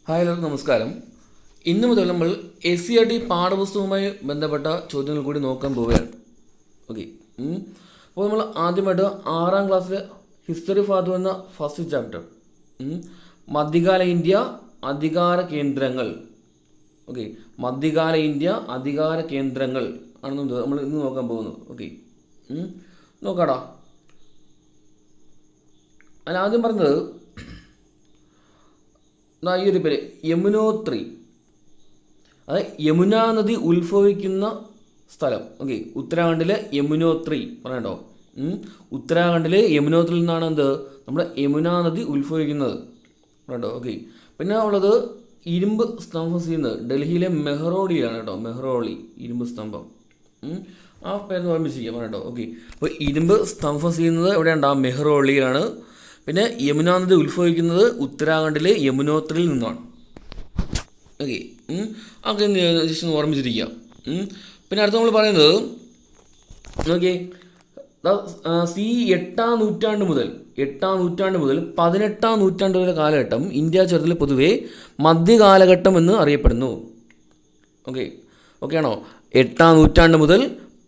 Hi എല്ലാവർക്കും നമസ്കാരം. ഇന്നു മുതൽ നമ്മൾ SCERT പാഠപുസ്തകവുമായി ബന്ധപ്പെട്ട ചോദ്യങ്ങൾ കൂടി നോക്കാൻ പോവുകയാണ്. ഓക്കെ, അപ്പോൾ നമ്മൾ ആദ്യമായിട്ട് 6ാം ക്ലാസ്സിലെ ഹിസ്റ്ററി ഫാദർ എന്ന ഫസ്റ്റ് ചാപ്റ്റർ മധ്യകാല ഇന്ത്യ അധികാര കേന്ദ്രങ്ങൾ. ഓക്കെ, മധ്യകാല ഇന്ത്യ അധികാര കേന്ദ്രങ്ങൾ ആണ് നമ്മൾ ഇന്ന് നോക്കാൻ പോകുന്നത്. ഓക്കെ, നോക്കാടാ. അതിൽ ആദ്യം പറഞ്ഞത് ഈ ഒരു പേര് യമുനോത്രി, അതായത് യമുന നദി ഉത്ഭവിക്കുന്ന സ്ഥലം. ഓക്കെ, ഉത്തരാഖണ്ഡിലെ യമുനോത്രി പറയണ്ടോ. ഉത്തരാഖണ്ഡിലെ യമുനോത്രിയിൽ നിന്നാണ് നമ്മുടെ യമുന നദി ഉത്ഭവിക്കുന്നത് പറയണ്ടോ. ഓക്കെ, പിന്നെ ഉള്ളത് ഇരുമ്പ് സ്തംഭം ചെയ്യുന്നത് ഡൽഹിയിലെ മെഹ്റോളിയിലാണ് കേട്ടോ. മെഹ്റോളി ഇരുമ്പ് സ്തംഭം, ആ പേര് ഓർമ്മിച്ചിരിക്കുക പറയണ്ടോ. ഓക്കെ, അപ്പോൾ ഇരുമ്പ് സ്തംഭം ചെയ്യുന്നത് എവിടെയുണ്ട്? ആ മെഹ്റോളിയിലാണ്. പിന്നെ യമുന നദി ഉത്ഭവിക്കുന്നത് ഉത്തരാഖണ്ഡിലെ യമുനോത്രിയിൽ നിന്നാണ്. ഓക്കെ, അതൊക്കെ ജസ്റ്റ് ഒന്ന് ഓർമ്മിച്ചിരിക്കുക. പിന്നെ അടുത്ത് നമ്മൾ പറയുന്നത് നോക്കിയേ, എട്ടാം നൂറ്റാണ്ട് മുതൽ 18ാം നൂറ്റാണ്ട് വരെ കാലഘട്ടം ഇന്ത്യ ചരിത്രത്തിൽ പൊതുവെ മധ്യകാലഘട്ടം എന്ന് അറിയപ്പെടുന്നു. ഓക്കെ ആണോ? 8ാം നൂറ്റാണ്ട് മുതൽ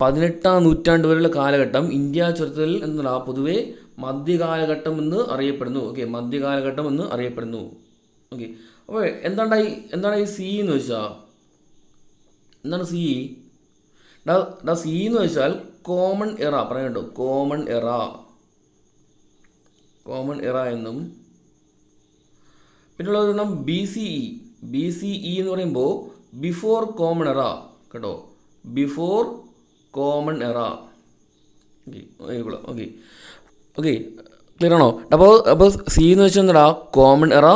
18ാം നൂറ്റാണ്ട് വരെയുള്ള കാലഘട്ടം ഇന്ത്യ ചരിത്രത്തിൽ എന്നുള്ള പൊതുവെ മധ്യകാലഘട്ടം എന്ന് അറിയപ്പെടുന്നു. ഓക്കെ, മധ്യകാലഘട്ടം എന്ന് അറിയപ്പെടുന്നു. ഓക്കെ, അപ്പോൾ എന്താണ് ഈ സി എന്ന് വെച്ചാൽ? എന്താണ് സി? സി എന്ന് വെച്ചാൽ കോമൺ എറ പറയണ്ടോ. കോമൺ എറ എന്നും പിന്നെയുള്ള BCE എന്ന് പറയുമ്പോൾ ബിഫോർ കോമൺ എറ കേട്ടോ. ബിഫോർ കോമൺ എറ. ഓക്കെ, ക്ലിയർ ആണോ? അപ്പോൾ സി എന്ന് വെച്ചാൽ എന്താ? കോമൺ എറ.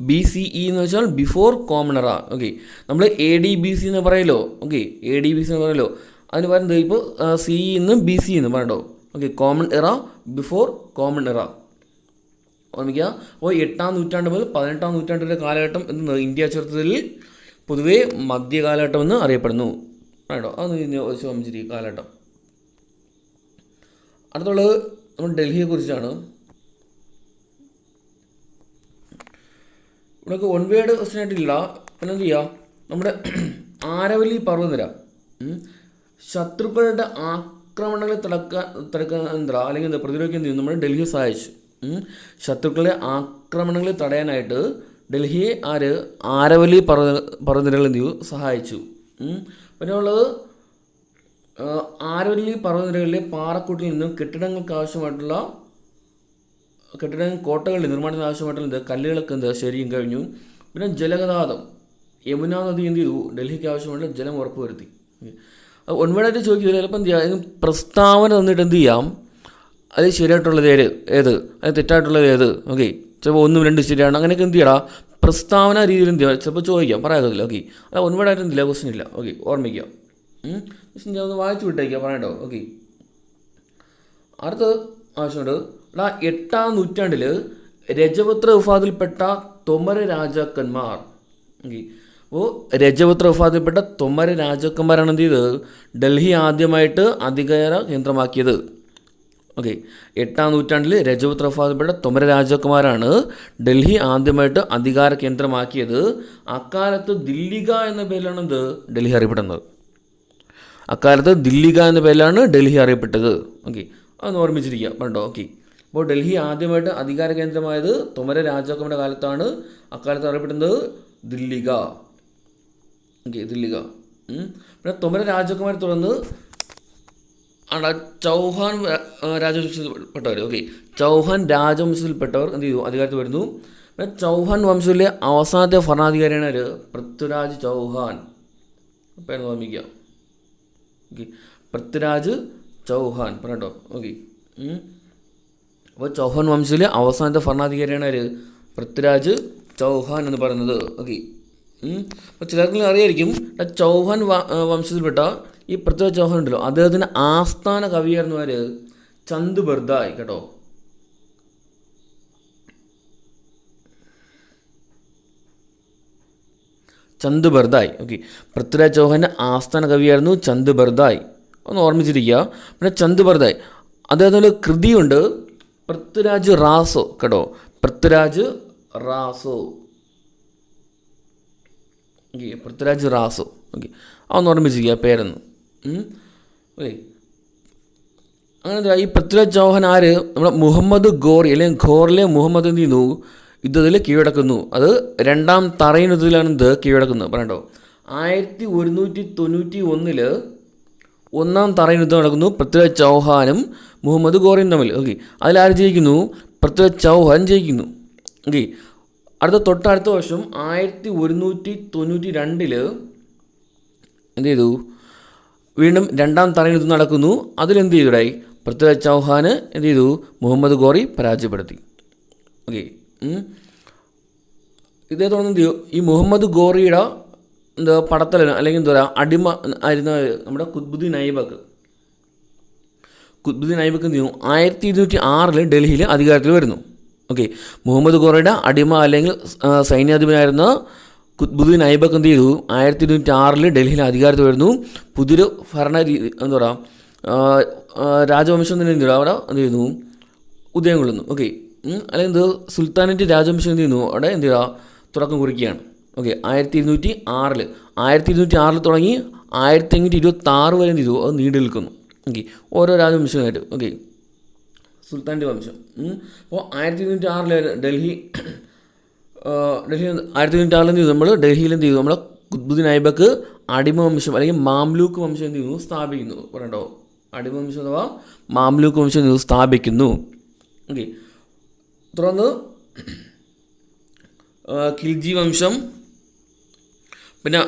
BCE എന്ന് വെച്ചാൽ ബിഫോർ കോമൺ എറ. ഓക്കെ, നമ്മൾ ADBC എന്ന് പറയല്ലോ. ഓക്കെ, ADBC എന്ന് പറയല്ലോ. അതിന് പറയുന്നത് ഇപ്പോൾ CE എന്നും BC എന്നും പറയണ്ടോ. Okay, common era, before common era ഓർമ്മിക്കുക. അപ്പോൾ 8ാം നൂറ്റാണ്ട് മുതൽ 18ാം നൂറ്റാണ്ടിലെ കാലഘട്ടം എന്ന് ഇന്ത്യ ചരിത്രത്തിൽ പൊതുവേ മധ്യകാലഘട്ടം എന്ന് അറിയപ്പെടുന്നു കേട്ടോ. അതൊന്ന് ഓർമ്മിച്ചിരിക്കും കാലഘട്ടം. അടുത്തുള്ളത് നമ്മൾ ഡൽഹിയെ കുറിച്ചാണ്. ഇവിടെ വൺ വേർഡ് ക്വസ്റ്റ്യൻ ആയിട്ടില്ല. പിന്നെ എന്ത് ചെയ്യുക, നമ്മുടെ ആരവല്ലി പർവ്വതനിര ശത്രുക്കളുടെ ആക്രമണങ്ങളെ തടുക്കാൻ അല്ലെങ്കിൽ പ്രതിരോധിക്കാൻ എന്ത് ചെയ്യും? നമ്മുടെ ഡൽഹിയെ സഹായിച്ചു. ശത്രുക്കളുടെ ആക്രമണങ്ങളെ തടയാനായിട്ട് ഡൽഹിയെ ആരവല്ലി പർവ്വതനിരകൾ എന്ത് ചെയ്യും? സഹായിച്ചു. പിന്നെ ഉള്ളത് ആരവല്ലി പർവ്വതനിരകളിലെ പാറക്കൂട്ടിൽ നിന്നും കോട്ടകളുടെ നിർമ്മാണത്തിന് ആവശ്യമായിട്ടുള്ള കല്ലുകളൊക്കെ ശരിയും കഴിഞ്ഞു. പിന്നെ ജലഗതാഗതം, യമുന നദി എന്ത് ചെയ്തു? ഡൽഹിക്ക് ആവശ്യമായിട്ടുള്ള ജലം ഉറപ്പുവരുത്തി. ഒൻവേടായിട്ട് ചോദിക്കുന്നത് ചിലപ്പോൾ എന്ത് ചെയ്യാം, പ്രസ്താവന തന്നിട്ട് എന്ത് ചെയ്യാം, അത് ശരിയായിട്ടുള്ളത് ഏത്, അത് തെറ്റായിട്ടുള്ളത് ഏത്? ഓക്കെ, ചിലപ്പോൾ 1, 2 ശരിയാണ്, അങ്ങനെയൊക്കെ എന്ത് ചെയ്യണം, പ്രസ്താവന രീതിയിൽ എന്ത് ചെയ്യുക, ചിലപ്പോൾ ചോദിക്കാം, പറയാകത്തില്ല. ഓക്കെ, അത് ഒൻവേടായിട്ട് എന്തില്ല, ക്വസ്റ്റ്യൻ ഇല്ല. ഓക്കെ, ഓർമ്മിക്കുക. ഒന്ന് വായിച്ചു വിട്ടേക്കുക, പറയണ്ടോ. ഓക്കെ, അടുത്തത് ആവശ്യമുണ്ട്. 8ാം നൂറ്റാണ്ടിൽ രജപുത്ര വിഭാഗത്തിൽപ്പെട്ട തൊമര രാജാക്കന്മാർ. ഓക്കെ, അപ്പോൾ രജപുത്ര വിഭാഗത്തിൽപ്പെട്ട തൊമര രാജാക്കന്മാരാണ് എന്ത് ചെയ്തത്? ഡൽഹി ആദ്യമായിട്ട് അധികാര കേന്ദ്രമാക്കിയത്. ഓക്കെ, 8ാം നൂറ്റാണ്ടിൽ രജപുത്ര വിഭാഗത്തിൽപ്പെട്ട തൊമര രാജാക്കന്മാരാണ് ഡൽഹി ആദ്യമായിട്ട് അധികാര കേന്ദ്രമാക്കിയത്. അക്കാലത്ത് ദില്ലിക എന്ന പേരിലാണ് ഡൽഹി അറിയപ്പെടുന്നത്. ഡൽഹി അറിയപ്പെട്ടത്. ഓക്കെ, അതൊന്ന് ഓർമ്മിച്ചിരിക്കുക കണ്ടോ. ഓക്കെ, അപ്പോൾ ഡൽഹി ആദ്യമായിട്ട് അധികാര കേന്ദ്രമായത് തൊമര രാജാക്കന്മാരുടെ കാലത്താണ്. അക്കാലത്ത് അറിയപ്പെടുന്നത് ദില്ലിക. ഓക്കെ, ദില്ലിക. പിന്നെ തൊമര രാജാക്കന്മാരെ തുടർന്ന് ചൗഹാൻ രാജവംശത്തിൽപ്പെട്ടവർ. ഓക്കെ, ചൗഹാൻ രാജവംശത്തിൽപ്പെട്ടവർ എന്ത് ചെയ്തു? അധികാരത്തിൽ വരുന്നു. പിന്നെ ചൗഹാൻ വംശത്തിലെ അവസാനത്തെ ഭരണാധികാരിയാണ് പൃഥ്വിരാജ് ചൗഹാൻ. പേര് ഓർമ്മിക്കുക. ഓക്കെ, പൃഥ്വിരാജ് ചൗഹാൻ പറയട്ടോ. ഓക്കെ, അപ്പോൾ ചൗഹാൻ വംശത്തിലെ അവസാനത്തെ ഭരണാധികാരിയാണ് പൃഥ്വിരാജ് ചൗഹാൻ എന്ന് പറയുന്നത്. ഓക്കെ, അപ്പോൾ ചിലർക്കെങ്കിലും അറിയായിരിക്കും, ചൗഹാൻ വംശത്തിൽപ്പെട്ട ഈ പൃഥ്വിരാജ് ചൗഹാൻ ഉണ്ടല്ലോ, അദ്ദേഹത്തിൻ്റെ ആസ്ഥാന കവിയായിരുന്നു ചന്ദ് ബർദായ് കേട്ടോ. ചന്ദ് ബർദായ്. ഓക്കെ, പൃഥ്വിരാജ് ചൗഹാൻ്റെ ആസ്ഥാന കവിയായിരുന്നു ചന്ദ് ബർദായ്. ഒന്ന് ഓർമ്മിച്ചിരിക്കുക. പിന്നെ ചന്ദ് ബർദായ് അദ്ദേഹത്തിൻ്റെ കൃതിയുണ്ട് പൃഥ്വിരാജ് റാസോ കേട്ടോ. പൃഥ്വിരാജ് റാസോ ഓക്കെ, പൃഥ്വിരാജ് റാസോ. ഓക്കെ, അതൊന്ന് ഓർമ്മിച്ചിരിക്കുക പേരൊന്ന്. ഓക്കെ, അങ്ങനെ ഈ പൃഥ്വിരാജ് ചൗഹാൻ ആര്? നമ്മുടെ മുഹമ്മദ് ഗോറി അല്ലെങ്കിൽ ഘോറിലെ മുഹമ്മദ് എന്ത് ചെയ്യുന്നു? യുദ്ധത്തിൽ കീഴടക്കുന്നു. അത് രണ്ടാം തറയിൻ യുദ്ധത്തിലാണ് ഇത് കീഴടക്കുന്നത്. പറയണ്ടോ, 1191 ഒന്നാം തറയിൻ യുദ്ധം നടക്കുന്നു പൃഥ്വിരാജ് ചൗഹാനും മുഹമ്മദ് ഗോറിയും തമ്മിൽ. ഓക്കെ, അതിലാര് ജയിക്കുന്നു? പൃഥ്വിരാജ് ചൗഹാൻ ജയിക്കുന്നു. ഓക്കെ, തൊട്ടടുത്ത വർഷം 1192 എന്ത് ചെയ്തു? വീണ്ടും രണ്ടാം തറയിൻ യുദ്ധം നടക്കുന്നു. അതിലെന്ത് ചെയ്തുടായി? പൃഥ്വിരാജ് ചൗഹാന് എന്ത് ചെയ്തു? മുഹമ്മദ് ഗോറി പരാജയപ്പെടുത്തി. ഓക്കെ, ഇതേ തുടർന്ന് എന്ത് ചെയ്യും? ഈ മുഹമ്മദ് ഗോറിയുടെ പടത്തലന് അല്ലെങ്കിൽ എന്താ പറയുക അടിമ ആയിരുന്ന നമ്മുടെ കുത്ബുദ്ദീൻ ഐബക്ക് എന്ത് ചെയ്യും? 1206 ഡൽഹിയിൽ അധികാരത്തിൽ വരുന്നു. ഓക്കെ, മുഹമ്മദ് ഗോറിയുടെ അടിമ അല്ലെങ്കിൽ സൈന്യാധിപനായിരുന്ന കുത്ബുദ്ദീൻ ഐബക്ക് എന്ത് ചെയ്തു? 1206 ഡൽഹിയിൽ അധികാരത്തിൽ വരുന്നു. പുതിയൊരു ഭരണ രീതി എന്താ പറയുക രാജവംശം തന്നെ എന്ത് ചെയ്യുക അവിടെ എന്ത് ചെയ്യുന്നു? ഉദയം കൊള്ളുന്നു. ഓക്കെ, അല്ലെങ്കിൽ എന്ത് സുൽത്താനേറ്റ് രാജവംശം എന്ത് ചെയ്യുന്നു? അവിടെ എന്ത് ചെയ്യുക? തുടക്കം കുറിക്കുകയാണ്. ഓക്കെ, 1206 തുടങ്ങി 1526 വരെ എന്ത് ചെയ്തു? അത് നീണ്ടു നിൽക്കുന്നു. ഓക്കെ, ഓരോ രാജവംശമായിട്ട്. ഓക്കെ, സുൽത്താൻ്റെ വംശം. അപ്പോൾ 1206 ഡൽഹി 1206 എന്ത് ചെയ്തു? നമ്മൾ ഡൽഹിയിൽ എന്ത് ചെയ്തു? നമ്മളെ കുത്ബുദ്ദീൻ ഐബക്ക് അടിമ വംശം അല്ലെങ്കിൽ മാംലൂക്ക് വംശം എന്ത് ചെയ്യുന്നു? സ്ഥാപിക്കുന്നു. പറയണ്ടോ, അടിമ വംശം അഥവാ മാംലൂക്ക് വംശം എന്ത് ചെയ്യുന്നു? സ്ഥാപിക്കുന്നു. ഓക്കെ, തുടർന്ന് ഖിൽജി വംശം, പിന്നെ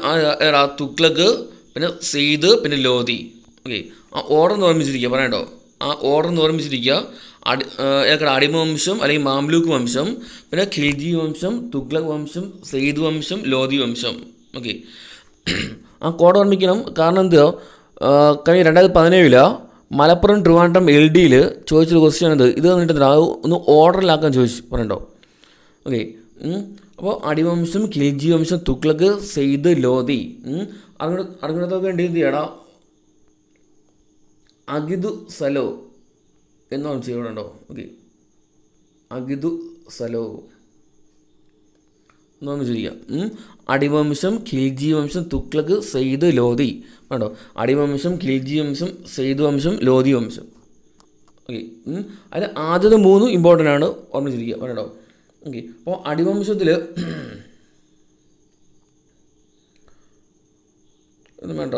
തുഗ്ലക്ക്, പിന്നെ സെയ്ദ്, പിന്നെ ലോധി. ഓക്കെ, ആ ഓർഡർ ഓർമ്മിച്ചിരിക്കുക. പറയണ്ടോ, ആ ഓർഡർ ഓർമ്മിച്ചിരിക്കുക. അടിമ വംശം അല്ലെങ്കിൽ മാംലൂക്ക് വംശം, പിന്നെ ഖിൽജി വംശം, തുഗ്ലക് വംശം, സെയ്ദ് വംശം, ലോധി വംശം. ഓക്കെ, ആ കോഡ് ഓർമ്മിക്കണം. കാരണം എന്തോ കഴിഞ്ഞ 2017 മലപ്പുറം ട്രിവാൻഡ്രം LDയിൽ ചോദിച്ചൊരു ക്വസ്റ്റ്യൻ ഇത് തന്നിട്ട് ഒന്ന് ഓർഡറിലാക്കാൻ ചോദിച്ചു. പറയണ്ടോ. ഓക്കെ, അപ്പോൾ അടിവംശം, ഖിൽജി വംശം, തുഗ്ലക്ക്, സെയ്ദ്, ലോധി. അറിഞ്ഞിടത്തൊക്കെ എന്ത് ചെയ്യടാ? അഗിദു സലോ എന്നാണ് ചെയ്യണോ. ഓക്കെ, അഗിദു സലോ എന്നൊന്ന് ചോദിക്കാം. അടിവംശം, ഖിൽജി വംശം, തുഗ്ലക്ക്, സെയ്ദ്, ലോധി. വേണ്ടോ, അടിവംശം, ഖിൽജി വംശം, സെയ്ദ് വംശം, ലോധി വംശം. ഓക്കെ, അതിൽ ആദ്യത്തെ 3 ഇമ്പോർട്ടൻ്റ് ആണ്, ഓർമ്മിച്ചിരിക്കുക. വേണ്ടോ. ഓക്കെ, അപ്പോൾ അടിവംശത്തിൽ ഒന്നും വേണ്ട.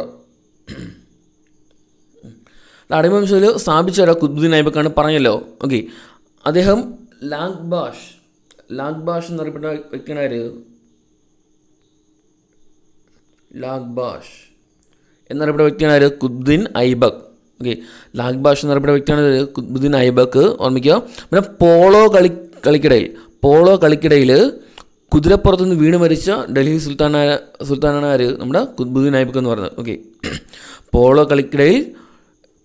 അടിവംശത്തിൽ സ്ഥാപിച്ച കുത്ബുദ്ദീൻ ഐബക്കാണ് പറഞ്ഞല്ലോ. ഓക്കെ, അദ്ദേഹം ലാഗ്ബാഷ് എന്നറിയപ്പെട്ട വ്യക്തിയാണ് ആര്? ലാഗ്ബാഷ് എന്നറിയപ്പെട്ട വ്യക്തിയാണ് ആര്? കുത്ബുദ്ദീൻ ഐബക്ക്. ഓക്കെ, ലാഗ്ബാഷ് എന്നറിയപ്പെട്ട വ്യക്തിയാണ് കുത്ബുദ്ദീൻ ഐബക്ക്. ഓർമ്മിക്കുക. പിന്നെ പോളോ കളിക്കിടയിൽ കുതിരപ്പുറത്ത് നിന്ന് വീണ് മരിച്ച ഡൽഹി സുൽത്താനാണ് ആര്? നമ്മുടെ കുത്ബുദ്ദീൻ ഐബക്ക് എന്ന് പറയുന്നത്. ഓക്കെ, പോളോ കളിക്കിടയിൽ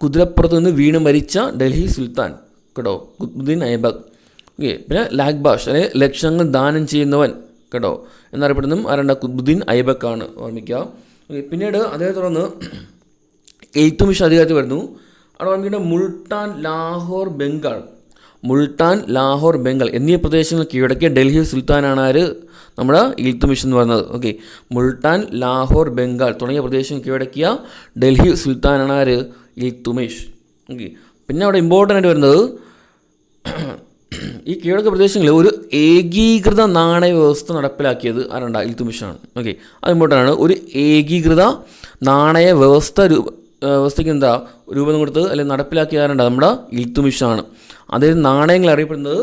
കുതിരപ്പുറത്ത് നിന്ന് വീണ് മരിച്ച ഡൽഹി സുൽത്താൻ കേട്ടോ, കുത്ബുദ്ദീൻ ഐബക്ക്. ഓക്കെ, പിന്നെ ലാഗ്ബാഷ് അല്ലെങ്കിൽ ലക്ഷങ്ങൾ ദാനം ചെയ്യുന്നവൻ കേട്ടോ എന്നറിയപ്പെടുന്നതും ആരാണ്? കുത്ബുദ്ദീൻ ഐബക്കാണ്. ഓർമ്മിക്കുക. ഓക്കെ, പിന്നീട് അതേ തുടർന്ന് ഇൽത്തുമിഷ് അധികാരത്തിൽ വരുന്നു. അവിടെ ഓർമ്മിക്കേണ്ട മുൾട്ടാൻ, ലാഹോർ, ബംഗാൾ എന്നീ പ്രദേശങ്ങൾ കീഴടക്കിയ ഡൽഹി സുൽത്താനാണ് ആര്? നമ്മുടെ ഇൽത്തുമിഷ് എന്ന് പറയുന്നത്. ഓക്കെ, മുൾട്ടാൻ, ലാഹോർ, ബംഗാൾ തുടങ്ങിയ പ്രദേശങ്ങൾ കീഴടക്കിയ ഡൽഹി സുൽത്താനാണ് ആര്? ഇൽത്തുമിഷ്. ഓക്കെ, പിന്നെ അവിടെ ഇമ്പോർട്ടൻ്റ് ആയിട്ട് വരുന്നത് ഈ കീഴടക്കിയ പ്രദേശങ്ങളിൽ ഒരു ഏകീകൃത നാണയ വ്യവസ്ഥ നടപ്പിലാക്കിയത് ആരുണ്ട? ഇൽത്തുമിഷാണ്. ഓക്കെ, അത് ഇമ്പോർട്ടൻ്റ് ആണ്. ഒരു ഏകീകൃത നാണയ വ്യവസ്ഥയ്ക്ക് എന്താ രൂപം കൊടുത്തത് അല്ലെങ്കിൽ നടപ്പിലാക്കിയാറുണ്ട്? നമ്മുടെ ഇൽത്തുമിഷാണ്. അതിൽ നാണയങ്ങൾ അറിയപ്പെടുന്നത്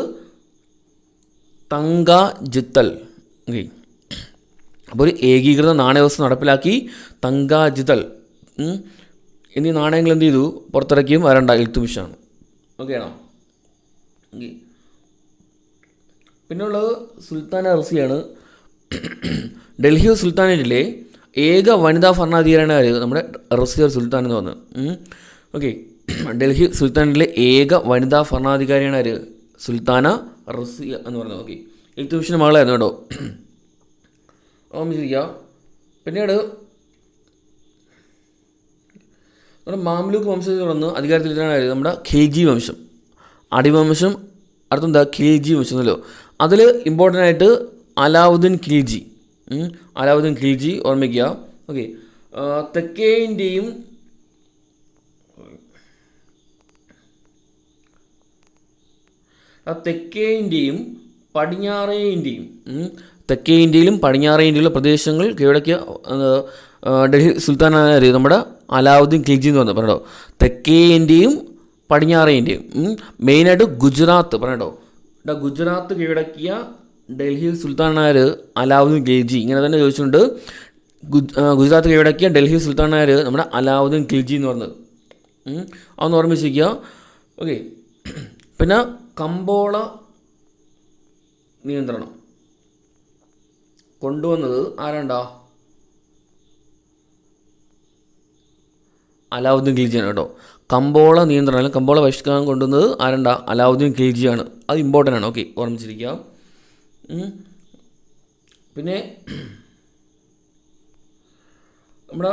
തങ്ക ജിത്തൽ. ഓക്കെ, അപ്പോൾ ഒരു ഏകീകൃത നാണയ വ്യവസ്ഥ നടപ്പിലാക്കി തങ്ക ജിത്തൽ എന്നീ നാണയങ്ങൾ എന്ത് ചെയ്തു? പുറത്തിറക്കിയും ആരുണ്ട? ഇൽത്തുമിഷാണ്. ഓക്കെ ആണോ? ഓക്കെ, പിന്നെയുള്ളത് സുൽത്താന റസിയാണ്. ഡൽഹി സുൽത്താനേറ്റിലെ ഏക വനിതാ ഭരണാധികാരിയാണ് ആര്? നമ്മുടെ റസിയ സുൽത്താൻ എന്ന് പറഞ്ഞത്. ഓക്കെ, ഡൽഹി സുൽത്താനേറ്റിലെ ഏക വനിതാ ഭരണാധികാരിയാണ് ആര്? സുൽത്താന റസിയ എന്ന് പറയുന്നത്. ഓക്കെ, ഇൽത്തുമിഷിൻ്റെ മകളായിരുന്നു കേട്ടോ. ഓർമ്മിച്ചിരിക്കുക. പിന്നീട് നമ്മുടെ മാംലൂക്ക് വംശത്തിൽ തുടർന്ന് അധികാരത്തിലാണ് ആര്? നമ്മുടെ ഖിൽജി വംശം. അടിവംശം അടുത്തെന്താ? ഖിൽജി വംശം എന്നല്ലോ. അതിൽ ഇമ്പോർട്ടൻ്റ് ആയിട്ട് അലാവുദ്ദീൻ ഖിൽജി. അലാവുദ്ദീൻ ഖിൽജി ഓർമ്മിക്കുക. ഓക്കെ, തെക്കേ ഇന്ത്യയും തെക്കേ ഇന്ത്യയും പടിഞ്ഞാറേ ഇന്ത്യയും തെക്കേ ഇന്ത്യയിലും പടിഞ്ഞാറേ ഇന്ത്യയിലുള്ള പ്രദേശങ്ങൾ കീഴടക്കിയ ഡൽഹി സുൽത്താനായ നമ്മുടെ അലാവുദ്ദീൻ ഖിൽജി എന്ന് പറഞ്ഞോ. തെക്കേ ഇന്ത്യയും പടിഞ്ഞാറേ ഇന്ത്യയും മെയിനായിട്ട് ഗുജറാത്ത് പറഞ്ഞോ. ഗുജറാത്ത് കീഴടക്കിയ ഡൽഹി സുൽത്താനായ അലാവുദ്ദീൻ ഖിൽജി. ഇങ്ങനെ തന്നെ ചോദിച്ചിട്ടുണ്ട്. ഗുജറാത്ത് കീഴടക്കിയ ഡൽഹി സുൽത്താനായ നമ്മുടെ അലാവുദ്ദീൻ ഖിൽജി എന്ന് പറഞ്ഞത്. അതൊന്ന് ഓർമ്മിച്ചിരിക്കുക. ഓക്കെ, പിന്നെ കമ്പോള നിയന്ത്രണം കൊണ്ടുവന്നത് ആരാണ്ടാ? അലാവുദ്ദീൻ ഖിൽജിയാണ് കേട്ടോ. കമ്പോള നിയന്ത്രണം അല്ലെങ്കിൽ കമ്പോള പരിഷ്കരണം കൊണ്ടുവന്നത് ആരാണ്ടാ? അലാവുദ്ദീൻ ഖിൽജിയാണ്. അത് ഇമ്പോർട്ടൻ്റ് ആണ്. ഓക്കെ, ഓർമ്മിച്ചിരിക്കുക. പിന്നെ നമ്മുടെ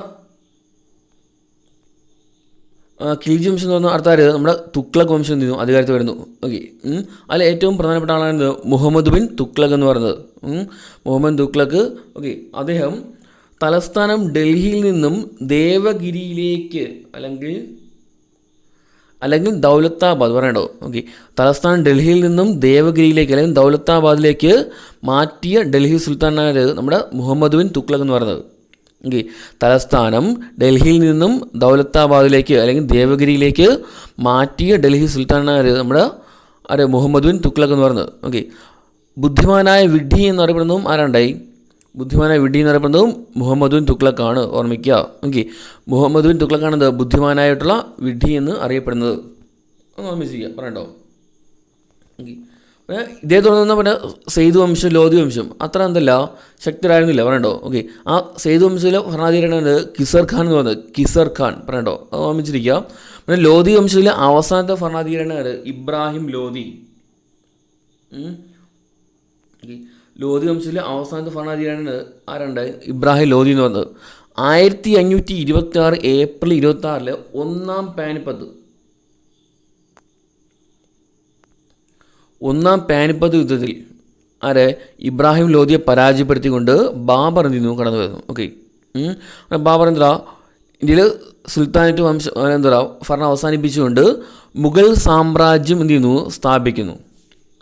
ഖിൽജി വംശം എന്ന് പറഞ്ഞാൽ അടുത്താര് നമ്മുടെ തുഗ്ലക് വംശം എന്ത് ചെയ്യുന്നു അധികാരത്തിൽ വരുന്നു. ഓക്കെ, അതിൽ ഏറ്റവും പ്രധാനപ്പെട്ട ആളാണ് മുഹമ്മദ് ബിൻ തുഗ്ലക് എന്ന് പറയുന്നത്. മുഹമ്മദ് തുഗ്ലക്. ഓക്കെ, അദ്ദേഹം തലസ്ഥാനം ഡൽഹിയിൽ നിന്നും ദേവഗിരിയിലേക്ക് അല്ലെങ്കിൽ ദൗലത്താബാദ് പറയണ്ടോ. ഓക്കെ, തലസ്ഥാനം ഡൽഹിയിൽ നിന്നും ദേവഗിരിയിലേക്ക് അല്ലെങ്കിൽ ദൗലത്താബാദിലേക്ക് മാറ്റിയ ഡൽഹി സുൽത്താനായ നമ്മുടെ മുഹമ്മദ് ബിൻ തുഗ്ലക് എന്ന് പറയുന്നത്. ഓക്കെ, തലസ്ഥാനം ഡൽഹിയിൽ നിന്നും ദൗലത്താബാദിലേക്ക് അല്ലെങ്കിൽ ദേവഗിരിയിലേക്ക് മാറ്റിയ ഡൽഹി സുൽത്താനായ നമ്മുടെ മുഹമ്മദ് ബിൻ തുഗ്ലക് എന്ന് പറയുന്നത്. ഓക്കെ, ബുദ്ധിമാനായ വിഡ്ഢി എന്നറിയപ്പെടുന്നതും ആരാണ്ടായി? ബുദ്ധിമാനായ വിഡ്ഢി എന്നറിയപ്പെടുന്നതും മുഹമ്മദ് ബിൻ തുഗ്ലക് ആണ്. ഓർമ്മിക്കുക. ഓക്കെ, മുഹമ്മദ് ബിൻ തുഗ്ലക് ആണ് ബുദ്ധിമാനായിട്ടുള്ള വിഡ്ഢി എന്ന് അറിയപ്പെടുന്നത്. ഒന്ന് ഓർമ്മിച്ചിരിക്കുക പറയണ്ടോ. ഓക്കെ, ഇതേ തുടർന്ന് പിന്നെ സെയ്ദ് വംശം, ലോധി വംശം അത്ര എന്തല്ല ശക്തരായിരുന്നില്ല പറയണ്ടോ. ഓക്കെ, ആ സെയ്ദ് വംശത്തിലെ ഭരണാധികാരിയാണ് കിസർ ഖാൻ എന്ന് പറയുന്നത്. കിസർ ഖാൻ പറയണ്ടോ, അത് ഓർമ്മിച്ചിരിക്കുക. പിന്നെ ലോധി വംശത്തിലെ അവസാനത്തെ ഭരണാധികാരിയാണ് ഇബ്രാഹിം ലോധി. ലോധി വംശത്തിലെ അവസാനത്തെ ഭരണാധികാരിയാണ് ആരുണ്ടായി? ഇബ്രാഹിം ലോധി എന്ന് പറയുന്നത്. 1526 ഏപ്രിൽ 26 ഒന്നാം പാനിപ്പത്ത് യുദ്ധത്തിൽ ഇബ്രാഹിം ലോധിയെ പരാജയപ്പെടുത്തിക്കൊണ്ട് ബാബർ എന്ത് ചെയ്യുന്നു കടന്നു വരുന്നു. ഓക്കെ, ബാബർ എന്താ ഇന്ത്യയിൽ സുൽത്താനറ്റ് ഭരണം അവസാനിപ്പിച്ചുകൊണ്ട് മുഗൾ സാമ്രാജ്യം എന്ത് ചെയ്യുന്നു സ്ഥാപിക്കുന്നു.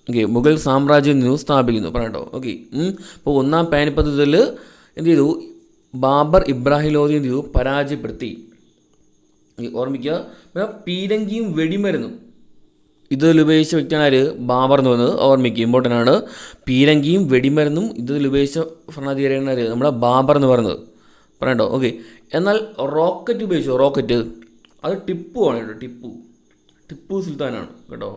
ഓക്കെ, മുഗൾ സാമ്രാജ്യം സ്ഥാപിക്കുന്നു പറയട്ടോ. ഓക്കെ, അപ്പോൾ ഒന്നാം പാനിപ്പത്ത് യുദ്ധത്തിൽ എന്ത് ചെയ്തു? ബാബർ ഇബ്രാഹിം ലോധി എന്ത് ചെയ്തു? പരാജയപ്പെടുത്തി. ഓർമ്മിക്കുക. പിന്നെ പീരങ്കിയും വെടിമരുന്നും ഇതിൽ ഉപയോഗിച്ച വ്യക്തിയാണ് ആര്? ബാബർ എന്ന് പറയുന്നത്. ഓർമ്മിക്കുക, ഇമ്പോർട്ടൻ്റ് ആണ്. പീരങ്കിയും വെടിമരുന്നും ഇതിൽ ഉപയോഗിച്ച ഭരണാധികാരിയാണ് ആര്? നമ്മുടെ ബാബർ എന്ന് പറയുന്നത് പറയട്ടോ. ഓക്കെ, എന്നാൽ റോക്കറ്റ് ഉപയോഗിച്ചു. റോക്കറ്റ് അത് ടിപ്പു ആണ് കേട്ടോ. ടിപ്പു സുൽത്താനാണ് കേട്ടോ.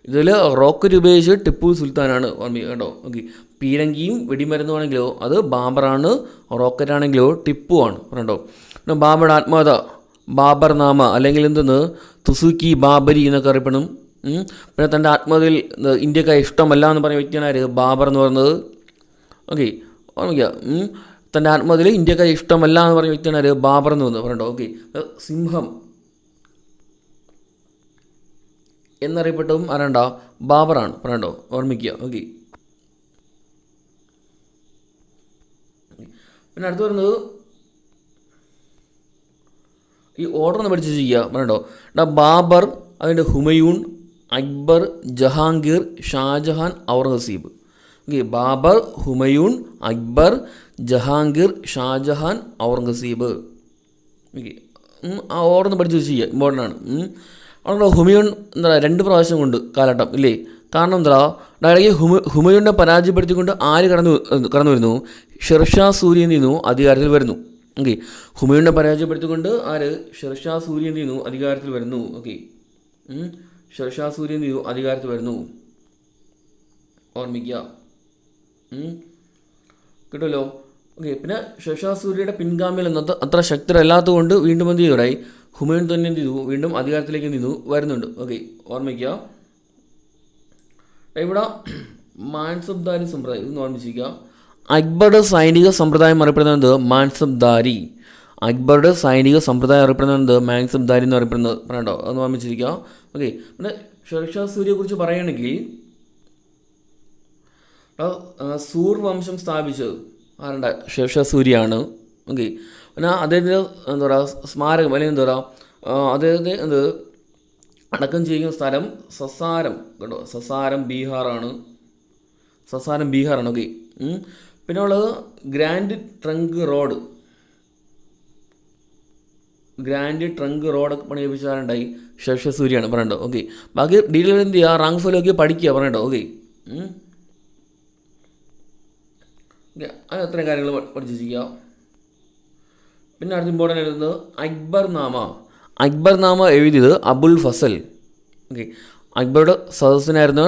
ഇതിൽ റോക്കറ്റ് ഉപയോഗിച്ച് ടിപ്പു സുൽത്താനാണ് ഓർമ്മിക്കുക കേട്ടോ. ഓക്കെ, പീരങ്കിയും വെടിമരുന്നും ആണെങ്കിലോ അത് ബാബറാണ്, റോക്കറ്റ് ആണെങ്കിലോ ടിപ്പു ആണ് പറയട്ടോ. പിന്നെ ബാബറുടെ ആത്മകഥ ബാബർ നാമ അല്ലെങ്കിൽ എന്തെന്ന് തുസുക്കി ബാബരി എന്നൊക്കെ അറിയപ്പെടും. പിന്നെ തൻ്റെ ആത്മകഥയിൽ ഇന്ത്യക്ക് ഇഷ്ടമല്ല എന്ന് പറയുന്ന വ്യക്തിയാണ് ആര്? ബാബർ എന്ന് പറയുന്നത്. ഓക്കെ, ഓർമ്മിക്കുക. തൻ്റെ ആത്മകഥയിൽ ഇന്ത്യക്ക് ഇഷ്ടമല്ല എന്ന് പറയുന്ന വ്യക്തിയാണ് ആര്? ബാബർ എന്ന് പറയുന്നത് പറയട്ടോ. ഓക്കെ, സിംഹം എന്നറിയപ്പെട്ടതും ആരാണ്ടാ? ബാബറാണ് പറയണ്ടോ. ഓർമ്മിക്കുക. ഓക്കെ, പിന്നെ അടുത്ത് വരുന്നത് ഈ ഓർഡർ ഒന്ന് പഠിച്ച് ചെയ്യുക പറയണ്ടോ. ബാബർ, അതിൻ്റെ ഹുമയൂൺ, അക്ബർ, ജഹാംഗീർ, ഷാജഹാൻ, ഔറംഗസീബ്. ഓക്കെ, ബാബർ, ഹുമയൂൺ, അക്ബർ, ജഹാംഗീർ, ഷാജഹാൻ, ഔറംഗസീബ്. ഓക്കെ, ആ ഓർഡർ ഒന്ന് പഠിച്ച് ചെയ്യുക, ഇമ്പോർട്ടൻ്റ് ആണ്. അവിടെ ഹുമയൂൺ എന്താ 2 പ്രാവശ്യം കൊണ്ട് കാലഘട്ടം ഇല്ലേ? കാരണം എന്താ ഇടയ്ക്ക് ഹുമയൂണിനെ പരാജയപ്പെടുത്തിക്കൊണ്ട് ആര് കടന്നു വരുന്നു? ഷെർഷാ സൂരി എന്ത് ചെയ്യുന്നു അധികാരത്തിൽ വരുന്നു. ഓക്കെ, ഹുമയൂണിനെ പരാജയപ്പെടുത്തിക്കൊണ്ട് ആര്? ഷെർഷാ സൂരി എന്ത് ചെയ്യുന്നു അധികാരത്തിൽ വരുന്നു. ഓക്കെ, ഷെർഷാ സൂരി എന്ത് ചെയ്യുന്നു അധികാരത്തിൽ വരുന്നു. ഓർമ്മിക്കുക കിട്ടുമല്ലോ. ഓക്കെ, പിന്നെ ഷെർഷാ സൂരിയുടെ പിൻഗാമികൾ എന്നത് അത്ര ശക്തരല്ലാത്തത് കൊണ്ട് വീണ്ടും എന്ത് ചെയ്തോടായി? ഹുമയൂൺ തന്നെ എന്ത് ചെയ്തു? വീണ്ടും അധികാരത്തിലേക്ക് വരുന്നുണ്ട്. ഓക്കെ, ഓർമ്മിക്കുക. ഇവിടെ മാൻസബ്ദാരി സമ്പ്രദായം ഇതൊന്ന് ഓർമ്മിച്ചിരിക്കുക. അക്ബറുടെ സൈനിക സമ്പ്രദായം അറിയപ്പെടുന്നത് മാൻസബ്ദാരി. അക്ബറുടെ സൈനിക സമ്പ്രദായം അറിയപ്പെടുന്നത് മാൻസബ്ദാരി എന്ന് അറിയപ്പെടുന്നത് പറയണ്ടോ. അതൊന്ന് ഓർമ്മിച്ചിരിക്കുക. ഓക്കെ, പിന്നെ ഷെർഷാ സൂരിയെ കുറിച്ച് പറയുകയാണെങ്കിൽ സൂർ വംശം സ്ഥാപിച്ചത് ആരുണ്ട ശേഷസൂര്യാണ്. ഓക്കെ. പിന്നെ അദ്ദേഹത്തിന് എന്താ പറയുക സ്മാരകം അല്ലെങ്കിൽ എന്താ പറയുക അദ്ദേഹത്തെ അടക്കം ചെയ്യുന്ന സ്ഥലം സസാരം കേട്ടോ. സസാരം ബീഹാറാണ്. ഓക്കെ. പിന്നെ ഉള്ളത് ഗ്രാൻഡ് ട്രങ്ക് റോഡ് പണിയിപ്പിച്ചാലുണ്ടായി ശേഷസൂര്യാണ് പറയണ്ടോ. ഓക്കെ. ബാക്കി ഡീറ്റെയിൽ എന്ത് ചെയ്യുക, റാങ്ക് ഫയലൊക്കെ പഠിക്കുക പറയണ്ടോ. ഓക്കെ. അത് അത്രയും കാര്യങ്ങൾ പഠിച്ചിരിക്കുക. പിന്നെ അടുത്ത ഇമ്പോർട്ടൻ്റ് ആയിരുന്നത് അക്ബർനാമ എഴുതിയത് അബുൽ ഫസൽ. ഓക്കെ. അക്ബറുടെ സദസ്സിനായിരുന്നു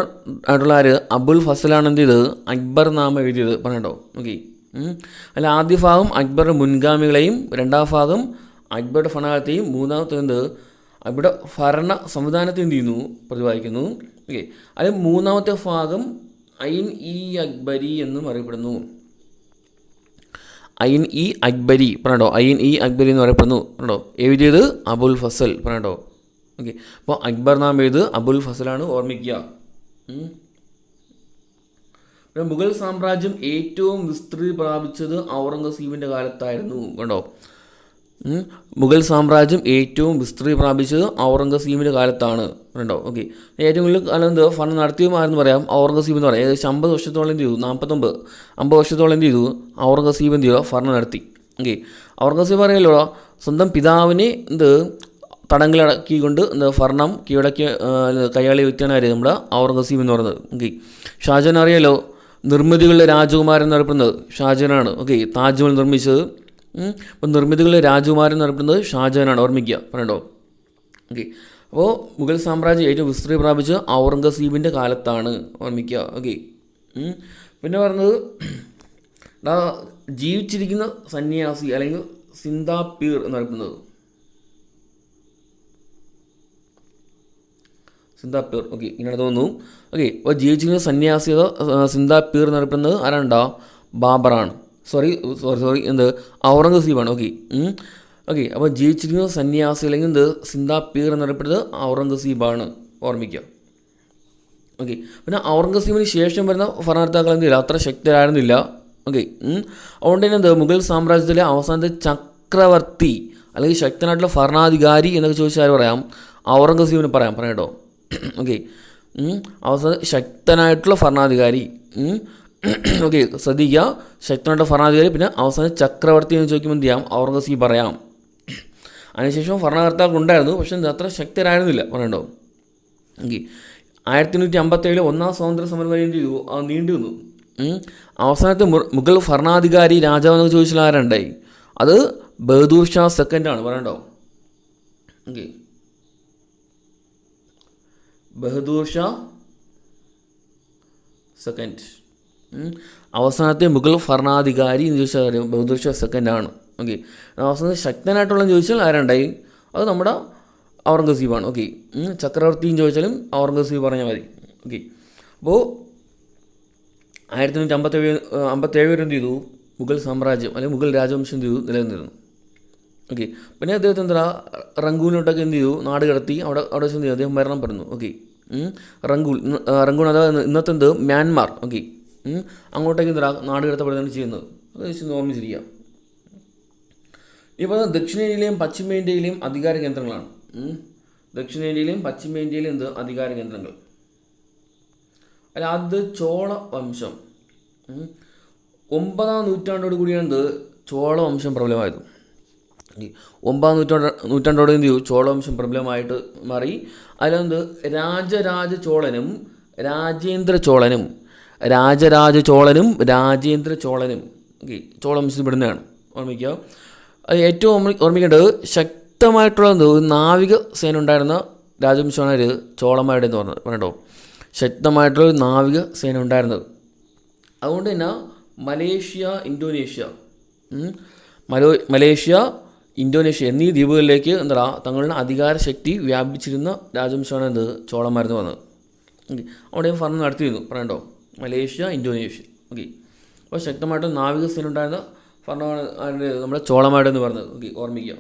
ആയിട്ടുള്ള ആര്, അബുൽ ഫസലാണ് എന്ത് ചെയ്തത്, അക്ബർനാമ എഴുതിയത് പറയണ്ടോ. ഓക്കെ. അല്ല ആദ്യ ഭാഗം അക്ബറുടെ മുൻഗാമികളെയും രണ്ടാം ഭാഗം അക്ബറുടെ ഭരണകാലത്തെയും മൂന്നാമത്തെ അക്ബറുടെ ഭരണ സംവിധാനത്തെ എന്ത് ചെയ്യുന്നു, പ്രതിപാദിക്കുന്നു. ഓക്കെ. അതിൽ മൂന്നാമത്തെ ഭാഗം ഐൻ ഇ അക്ബരി എന്നും അറിയപ്പെടുന്നു. ഐൻ ഇ അക്ബരി എന്ന് പറയപ്പെടുന്നു പറഞ്ഞോ. എഴുതിയത് അബുൽ ഫസൽ പറഞ്ഞോ. ഓക്കെ. അപ്പോൾ അക്ബർനാമ എഴുത് അബുൽ ഫസലാണ്, ഓർമ്മിക്കുക. പിന്നെ മുഗൾ സാമ്രാജ്യം ഏറ്റവും വിസ്തൃതി പ്രാപിച്ചത് ഔറംഗസീബിൻ്റെ കാലത്തായിരുന്നു കണ്ടോ. മുഗൾ സാമ്രാജ്യം ഏറ്റവും വിസ്തൃതി പ്രാപിച്ചത് ഔറംഗസീബിൻ്റെ കാലത്താണ് കണ്ടോ. ഓക്കെ. ഏറ്റവും കൂടുതൽ കാലം ഭരണം നടത്തിയതുമാരെന്ന് പറയാം ഔറംഗസീബ് എന്ന് പറയാം. ഏകദേശം 50 വർഷത്തോളം എന്ത് ചെയ്തു, 50 വർഷത്തോളം എന്ത് ചെയ്തു ഔറംഗസീബ് എന്ത് ചെയ്യുക, ഭരണം നടത്തി. ഓക്കെ. ഔറംഗസീബ് പറയല്ലോ സ്വന്തം പിതാവിനെ തടങ്കലടക്കിക്കൊണ്ട് ഭരണം കീഴടക്കിയ കൈയാളി വ്യക്തിയാണ് ആര്, നമ്മുടെ ഔറംഗസീബ് എന്ന് പറയുന്നത്. ഓക്കെ. ഷാജഹാൻ അറിയാലോ നിർമ്മിതികളുടെ രാജകുമാരൻ എന്നറിയപ്പെടുന്നത് ഷാജഹാനാണ്. ഓക്കെ. താജ്മഹൽ നിർമ്മിച്ചത്. അപ്പോൾ നിർമ്മിതികളുടെ രാജകുമാരൻ എന്നറിയപ്പെടുന്നത് ഷാജഹാനാണ്, ഓർമ്മിക്കുക പറയണ്ടോ. ഓക്കെ. അപ്പോൾ മുഗൾ സാമ്രാജ്യം ഏറ്റവും വിസ്തൃതി പ്രാപിച്ച് ഔറംഗസീബിൻ്റെ കാലത്താണ്, ഓർമ്മിക്കുക. ഓക്കെ. പിന്നെ പറഞ്ഞത് ജീവിച്ചിരിക്കുന്ന സന്യാസി അല്ലെങ്കിൽ സിന്ദാപീർ എന്നറിയപ്പെടുന്നത് സിന്ദാപീർ. ഓക്കെ. ഇങ്ങനെ തോന്നുന്നു. ഓക്കെ. അപ്പോൾ ജീവിച്ചിരിക്കുന്ന സന്യാസി സിന്ദാപീർ എന്നറിയപ്പെടുന്നത് ആരാണ്ടാ, ബാബറാണ്. സോറി ഔറംഗസീബാണ്. ഓക്കെ. ഓക്കെ. അപ്പോൾ ജീവിച്ചിരിക്കുന്ന സന്യാസി അല്ലെങ്കിൽ സിന്ദാപീർ എന്നറിയപ്പെടുന്നത് ഔറംഗസീബാണ്, ഓർമ്മിക്കുക. ഓക്കെ. പിന്നെ ഔറംഗസീബിന് ശേഷം വരുന്ന ഭരണകർത്താക്കൾ എന്തില്ല അത്ര ശക്തരായിരുന്നില്ല. ഓക്കെ. അതുകൊണ്ട് തന്നെ മുഗൾ സാമ്രാജ്യത്തിലെ അവസാനത്തെ ചക്രവർത്തി അല്ലെങ്കിൽ ശക്തനായിട്ടുള്ള ഭരണാധികാരി എന്നൊക്കെ ചോദിച്ചാൽ പറയാം, ഔറംഗസീബിന് പറയാം കേട്ടോ. ഓക്കെ. അവസാനം ശക്തനായിട്ടുള്ള ഭരണാധികാരി. ഓക്കെ. ശ്രദ്ധിക്കുക, ശക്തനായിട്ടുള്ള ഭരണാധികാരി. പിന്നെ അവസാനം ചക്രവർത്തി എന്ന് ചോദിക്കുമ്പോൾ എന്ത് ചെയ്യാം, ഔറംഗസീബ് പറയാം. അതിനുശേഷം ഭരണകർത്താക്കൾ ഉണ്ടായിരുന്നു, പക്ഷെ അത്ര ശക്തരായിരുന്നില്ല പറയണ്ടോ. ഓക്കെ. 1857 ഒന്നാം സ്വാതന്ത്ര്യ സമരം വരെ എന്ത് ചെയ്തു, അത് നീണ്ടു വന്നു. അവസാനത്തെ മുഗൾ ഭരണാധികാരി രാജാവ് എന്നൊക്കെ ചോദിച്ചാൽ ആരുണ്ടായി, അത് ബഹദൂർ ഷാ സെക്കൻഡാണ് പറയണ്ടോ. ഓക്കെ. ബഹദൂർ ഷാ സെക്കൻഡ് അവസാനത്തെ മുഗൾ ഭരണാധികാരി എന്ന് ചോദിച്ചാൽ ബഹദൂർ ഷാ സെക്കൻഡാണ്. ഓക്കെ. അവസാനത്തെ ശക്തനായിട്ടുള്ളതെന്ന് ചോദിച്ചാൽ ആരുണ്ടായി, അത് നമ്മുടെ ഔറംഗസീബാണ്. ഓക്കെ. ചക്രവർത്തിയും ചോദിച്ചാലും ഔറംഗസീബ് പറഞ്ഞാൽ മതി. ഓക്കെ. അപ്പോൾ 1857 വരെ എന്ത് ചെയ്തു, മുഗൾ സാമ്രാജ്യം അല്ലെങ്കിൽ മുഗൾ രാജവംശം എന്ത് ചെയ്തു, നിലനിന്നിരുന്നു. ഓക്കെ. പിന്നെ അദ്ദേഹത്തെ എന്താ റങ്കൂണിലോട്ടൊക്കെ എന്ത് ചെയ്തു, നാട് കടത്തി. അവിടെ വെച്ച് എന്ത് ചെയ്തു, അദ്ദേഹം മരണപ്പെടുന്നു. ഓക്കെ. റങ്കൂൺ അതായത് ഇന്നത്തെ മ്യാൻമാർ. ഓക്കെ. അങ്ങോട്ടേക്ക് എന്താ നാട് കടത്തപ്പെടുകയാണ് ചെയ്യുന്നത്. അത് ഓർമ്മിച്ചിരിക്കുക. ഇപ്പോൾ ദക്ഷിണേന്ത്യയിലെയും പശ്ചിമേന്ത്യയിലെയും അധികാര കേന്ദ്രങ്ങളാണ്. ദക്ഷിണേന്ത്യയിലെയും പശ്ചിമേന്ത്യയിലെയും അധികാര കേന്ദ്രങ്ങൾ. അല്ല അത് ചോള വംശം. 9ാം നൂറ്റാണ്ടോട് കൂടിയാണ് ചോളവംശം പ്രബലമായത്. 9ാം നൂറ്റാണ്ടോടെ എന്ത് ചെയ്തു, ചോളവംശം പ്രബലമായിട്ട് മാറി. അതിലെന്ത് രാജരാജ ചോളനും രാജേന്ദ്ര ചോളനും ഓക്കെ ചോളവംശത്തിൽ പെടുന്നതാണ്, ഓർമ്മിക്കുക. അത് ഏറ്റവും ഓർമ്മിക്കേണ്ടത് ശക്തമായിട്ടുള്ള നാവിക സേന ഉണ്ടായിരുന്ന രാജവംശമാണ് ചോളന്മാരുടെ എന്ന് പറഞ്ഞോ. ശക്തമായിട്ടുള്ള നാവിക സേന ഉണ്ടായിരുന്നത്. അതുകൊണ്ട് തന്നെ മലേഷ്യ ഇന്തോനേഷ്യ എന്നീ ദ്വീപുകളിലേക്ക് എന്താ തങ്ങളുടെ അധികാര ശക്തി വ്യാപിച്ചിരുന്ന രാജവംശമാണ് ചോളന്മാരെന്ന് പറഞ്ഞത്. ഓക്കെ. അവിടെയും ഭരണം നടത്തിയിരുന്നു പറയണ്ടോ, മലേഷ്യ ഇന്തോനേഷ്യ. ഓക്കെ. അപ്പോൾ ശക്തമായിട്ട് നാവിക സേന ഉണ്ടായിരുന്ന ഭരണമാണ് നമ്മുടെ ചോളന്മാരുടെ എന്ന് പറഞ്ഞത്. ഓക്കെ. ഓർമ്മിക്കുക.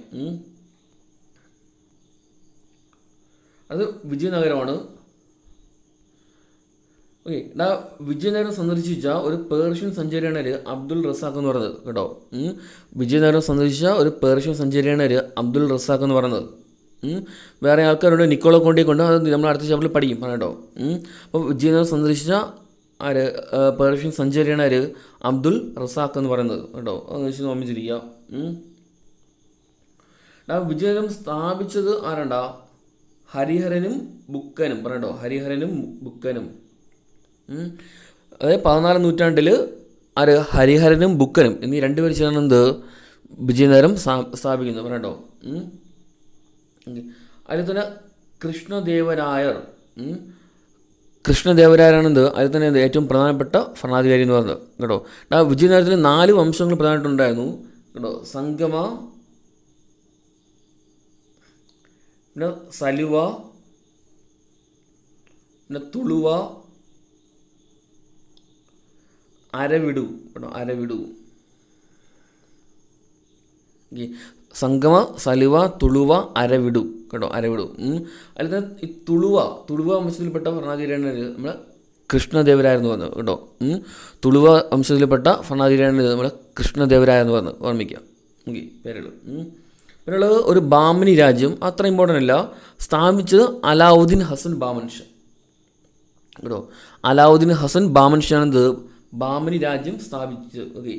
അത് വിജയനഗരമാണ്. ഓക്കെ. വിജയനഗരം സന്ദർശിച്ച ഒരു പേർഷ്യൻ സഞ്ചാരിയാണ് ഒരു അബ്ദുൾ റസാഖ് എന്ന് പറയുന്നത് കേട്ടോ. വിജയനഗരം സന്ദർശിച്ച ഒരു പേർഷ്യൻ സഞ്ചാരിയാണ് ഒരു അബ്ദുൾ റസാഖ് എന്ന് പറയുന്നത്. വേറെ ആൾക്കാരുണ്ട് നിക്കോളോ കോണ്ടിയെ കൊണ്ട്, അത് നമ്മൾ അടുത്ത ചാപ്റ്ററിൽ പഠിക്കും കേട്ടോ. അപ്പോൾ വിജയനഗരം സന്ദർശിച്ച ആര് പേർഷ്യൻ സഞ്ചാരിയാണ് ആര് അബ്ദുൾ റസാഖ് എന്ന് പറയുന്നത് കേട്ടോ. അത് വെച്ച് ഓർമ്മിച്ചിരിക്കുക. വിജയനഗരം സ്ഥാപിച്ചത് ആരാണ്ടാ? ഹരിഹരനും ബുക്കനും പറയട്ടോ. ഹരിഹരനും ബുക്കനും. അതായത് 14ാം നൂറ്റാണ്ടിൽ ആര് ഹരിഹരനും ബുക്കനും എന്നീ രണ്ടുപേർ ചേർന്നത് വിജയനഗരം സ്ഥാപിക്കുന്നത് പറയട്ടോ. അതിൽ തന്നെ കൃഷ്ണദേവരായർ. കൃഷ്ണദേവരായരാണെന്ത് അതിൽ തന്നെ ഏറ്റവും പ്രധാനപ്പെട്ട ഭരണാധികാരി എന്ന് പറയുന്നത് കേട്ടോ. വിജയനഗരത്തിൽ 4 വംശങ്ങൾ പ്രധാനമായിട്ടുണ്ടായിരുന്നു കേട്ടോ. സംഗമ, പിന്നെ സലുവ, പിന്നെ തുളുവ, അരവിടു കേട്ടോ. അരവിടു. സംഗമ, സലുവ, തുളുവ, അരവിടു കേട്ടോ. അരവിടു. അതിൽ തന്നെ ഈ തുളുവ വംശത്തിൽപ്പെട്ട ഭരണാധികാരിയാണ് നമ്മളെ കൃഷ്ണദേവരായെന്ന് പറഞ്ഞത് കേട്ടോ. തുളുവ വംശത്തിൽപ്പെട്ട ഭരണാധികാരിയാണ് നമ്മളെ കൃഷ്ണദേവരായെന്ന് പറഞ്ഞത് ഓർമ്മിക്കുക. ഓക്കെ, പേരുകൾ. പിന്നുള്ളത് ഒരു ബാമനി രാജ്യം, അത്ര ഇമ്പോർട്ടൻ്റ് അല്ല, സ്ഥാപിച്ചത് അലാവുദ്ദീൻ ഹസൻ ബാമൻ ഷാ കേട്ടോ. അലാവുദ്ദീൻ ഹസൻ ബാമൻ ഷാണെന്ത് ബാമനി രാജ്യം സ്ഥാപിച്ചത്. ഓക്കെ.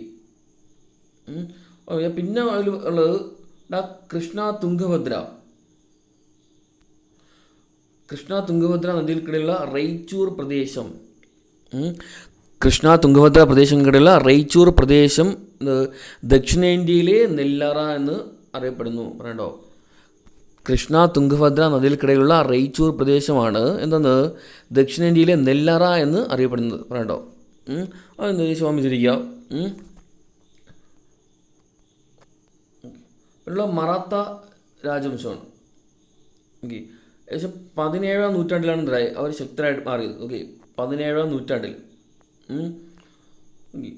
പിന്നെ ഉള്ളത് കൃഷ്ണ തുംഗഭദ്ര നദികൾക്കിടയിലുള്ള റൈച്ചൂർ പ്രദേശം. കൃഷ്ണ തുംഗഭദ്ര പ്രദേശങ്ങൾക്കിടയിലുള്ള റൈച്ചൂർ പ്രദേശം ദക്ഷിണേന്ത്യയിലെ നെല്ലറ എന്ന് അറിയപ്പെടുന്നു പറയണ്ടോ. കൃഷ്ണ തുംഗഭദ്ര നദികൾക്കിടയിലുള്ള റൈച്ചൂർ പ്രദേശമാണ് എന്തെന്ന് ദക്ഷിണേന്ത്യയിലെ നെല്ലറ എന്ന് അറിയപ്പെടുന്നത് പറയണ്ടോ. അതെന്ത് ഓർമ്മിച്ചിരിക്കുക. ഉള്ള മറാത്ത രാജവംശമാണ്. ഓക്കെ. ഏകദേശം 17ാം നൂറ്റാണ്ടിലാണ് എന്തായി അവർ ശക്തരായിട്ട് മാറിയത്. ഓക്കെ, 17ാം നൂറ്റാണ്ടിൽ. ഓക്കെ,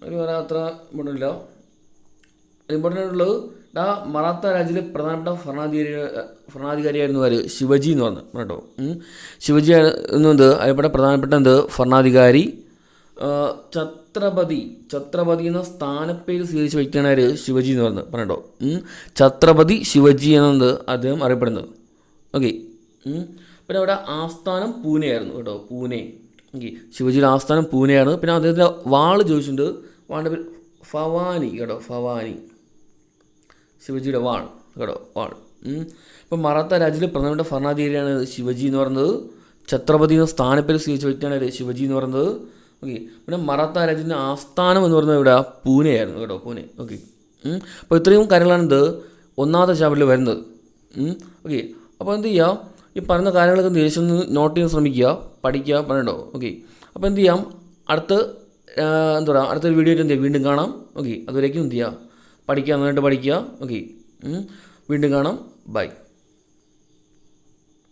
ഒരു പറയാൻ അത്ര ഇമ്പോർട്ടൻ്റ് ഇല്ല. ഇമ്പോർട്ടൻ്റ് ഉള്ളത് മറാത്ത രാജ്യത്തിലെ പ്രധാനപ്പെട്ട ഭരണാധികാരിയായിരുന്നു ആര് ശിവജി എന്ന് പറഞ്ഞു കേട്ടോ. ശിവജി എന്നത് അതിൽപ്പെട്ട പ്രധാനപ്പെട്ട ഭരണാധികാരി. ഛത്രപതി എന്ന സ്ഥാനപ്പേര് സ്വീകരിച്ച വ്യക്തിയാണ് ആര് ശിവജി എന്ന് പറഞ്ഞത് പറഞ്ഞോ. ഛത്രപതി ശിവജി എന്നത് അദ്ദേഹം അറിയപ്പെടുന്നത്. ഓക്കെ. പിന്നെ അവിടെ ആസ്ഥാനം പൂനെ ആയിരുന്നു കേട്ടോ. പൂനെ. ഓക്കെ, ശിവജിയുടെ ആസ്ഥാനം പൂനെയാണ്. പിന്നെ അദ്ദേഹത്തിൻ്റെ വാള് ചോദിച്ചിട്ടുണ്ട്. വാളിൻ്റെ പേര് ഭവാനി കേട്ടോ. ഭവാനി, ശിവജിയുടെ വാൾ കേട്ടോ. വാൾ. ഇപ്പം മറാത്ത രാജ്യത്തിലെ പ്രധാനപ്പെട്ട ഭരണാധികാരിയാണ് ശിവജി എന്ന് പറയുന്നത്. ഛത്രപതി എന്ന സ്ഥാനപ്പേര് സ്വീകരിച്ച വ്യക്തിയാണ് ശിവജി എന്ന് പറയുന്നത്. ഓക്കെ. പിന്നെ മറാത്ത രാജ്യത്തിൻ്റെ ആസ്ഥാനം എന്ന് പറയുന്നത് ഇവിടെ പൂനെ ആയിരുന്നു കേട്ടോ. പൂനെ. ഓക്കെ. അപ്പോൾ ഇത്രയും കാര്യങ്ങളാണ് ഒന്നാമത്തെ ചാപ്റ്ററിൽ വരുന്നത്. ഓക്കെ. അപ്പോൾ എന്ത് ചെയ്യുക, ഈ പറയുന്ന കാര്യങ്ങളൊക്കെ ദേശം നോട്ട് ചെയ്യാൻ ശ്രമിക്കുക, പഠിക്കുക പറയണ്ടോ. ഓക്കെ. അപ്പോൾ എന്ത് ചെയ്യാം, അടുത്തൊരു വീഡിയോ എന്ത് ചെയ്യുക, വീണ്ടും കാണാം. ഓക്കെ. അതുവരേക്കും എന്ത് ചെയ്യുക, പഠിക്കുക, നന്നായിട്ട് പഠിക്കുക. ഓക്കെ. വീണ്ടും കാണാം. ബൈ.